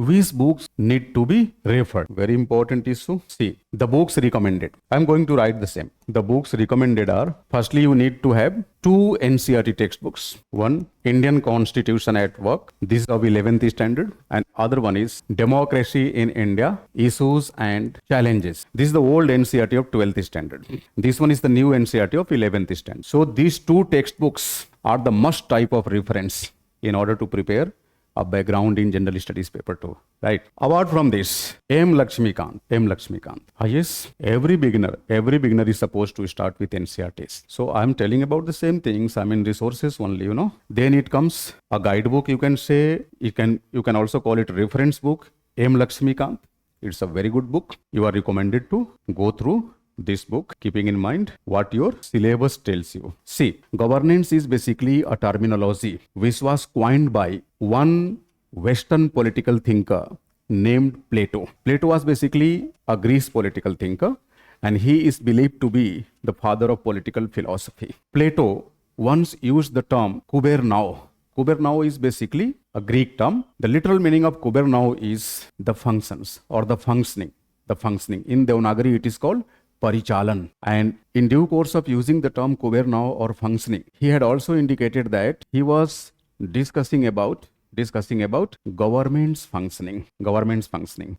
which books need to be referred? Very important issue. See, the books recommended. I'm going to write the same. The books recommended are, firstly, you need to have 2 NCERT textbooks. One, Indian Constitution at Work. This is of 11th standard. And other one is Democracy in India, Issues and Challenges. This is the old NCERT of 12th standard. This one is the new NCERT of 11th standard. So these 2 textbooks are the must type of reference in order to prepare a background in general studies paper 2, right? Apart from this, M. Lakshmikant. Yes, every beginner is supposed to start with NCERTs. So I'm telling about the same things. I mean resources only, Then it comes a guidebook. You can say you can also call it reference book. M. Lakshmikant. It's a very good book. You are recommended to go through this book, keeping in mind what your syllabus tells you. See, governance is basically a terminology which was coined by one Western political thinker named Plato. Plato was basically a Greek political thinker, and he is believed to be the father of political philosophy. Plato once used the term kubernao. Kubernao is basically a Greek term. The literal meaning of kubernao is the functions or the functioning. In Devanagari it is called Parichalan. And in due course of using the term kubernao or functioning, he had also indicated that he was discussing about government's functioning,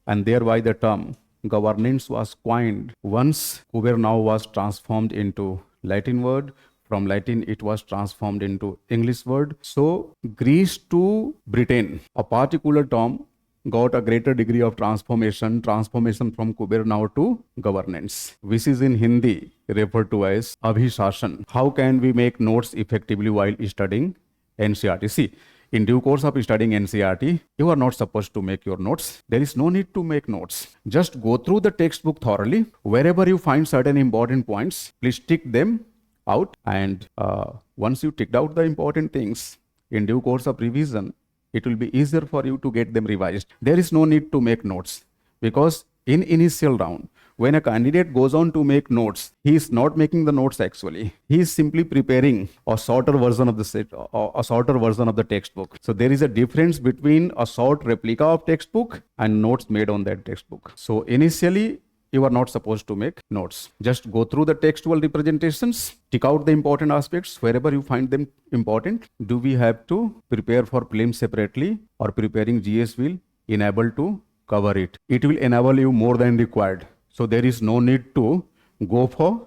and thereby the term governance was coined once kubernao was transformed into Latin word. From Latin it was transformed into English word. So Greece to Britain, a particular term got a greater degree of transformation from kubernao to governance, which is in Hindi referred to as abhishashan. How can we make notes effectively while studying NCERT? See, in due course of studying NCERT, you are not supposed to make your notes. There is no need to make notes. Just go through the textbook thoroughly. Wherever you find certain important points, please tick them out. And once you ticked out the important things, in due course of revision, it will be easier for you to get them revised. There is no need to make notes, because in initial round, when a candidate goes on to make notes, he is not making the notes actually. He is simply preparing a shorter version of the textbook. So there is a difference between a short replica of textbook and notes made on that textbook. So initially, you are not supposed to make notes. Just go through the textual representations, tick out the important aspects wherever you find them important. Do we have to prepare for prelims separately, or preparing GS will enable to cover it? It will enable you more than required. So there is no need to go for,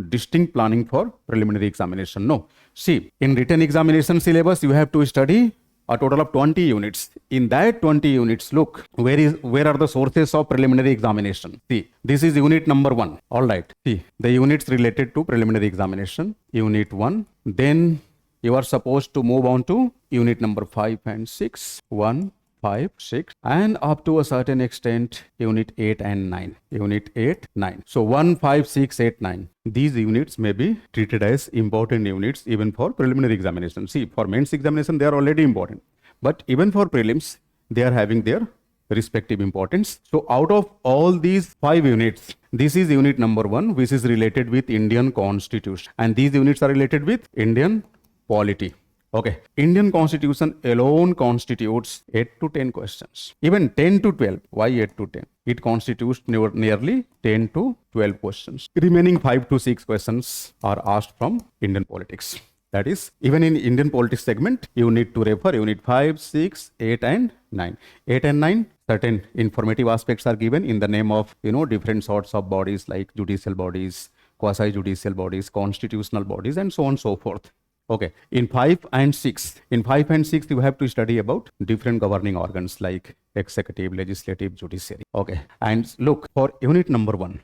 distinct planning for preliminary examination. No. See, in written examination syllabus, you have to study a total of 20 units. In that 20 units, look, where are the sources of preliminary examination? See, this is unit number 1. All right. See, the units related to preliminary examination, unit 1. Then you are supposed to move on to unit number 5 and 6. 1, 5, 6, and up to a certain extent, unit 8 and 9. Unit 8, 9. So 1, 5, 6, 8, 9. These units may be treated as important units even for preliminary examination. See, for mains examination, they are already important. But even for prelims, they are having their respective importance. So out of all these 5 units, this is unit number 1, which is related with Indian Constitution. And these units are related with Indian polity. Okay, Indian Constitution alone constitutes 8 to 10 questions. Even 10 to 12. Why 8 to 10? It constitutes nearly 10 to 12 questions. Remaining 5 to 6 questions are asked from Indian politics. That is, even in Indian politics segment, you need to refer unit 5, 6, 8 and 9. 8 and 9, certain informative aspects are given in the name of, different sorts of bodies like judicial bodies, quasi-judicial bodies, constitutional bodies, and so on and so forth. Okay, in 5 and 6, you have to study about different governing organs like executive, legislative, judiciary. Okay, and look, for unit number 1,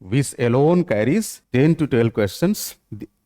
which alone carries 10 to 12 questions.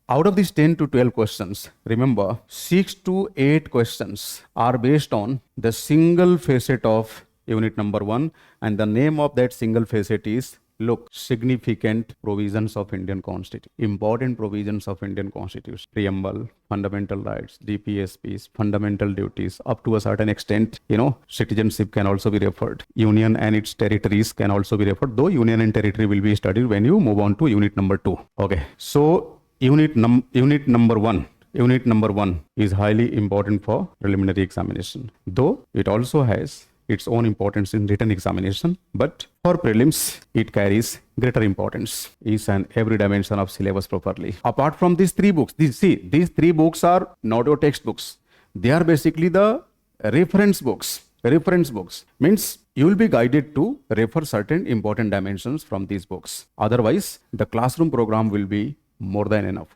Out of these 10 to 12 questions, remember, 6 to 8 questions are based on the single facet of unit number 1, and the name of that single facet is, look, significant provisions of Indian Constitution, important provisions of Indian Constitution, preamble, fundamental rights, DPSPs, fundamental duties. Up to a certain extent, citizenship can also be referred. Union and its territories can also be referred, though union and territory will be studied when you move on to unit number 2. Okay, so unit number 1 unit number 1 is highly important for preliminary examination, though it also has its own importance in written examination, but for prelims, it carries greater importance, each and every dimension of syllabus properly. Apart from these 3 books, these 3 books are not your textbooks. They are basically the reference books. Reference books means you will be guided to refer certain important dimensions from these books. Otherwise, the classroom program will be more than enough.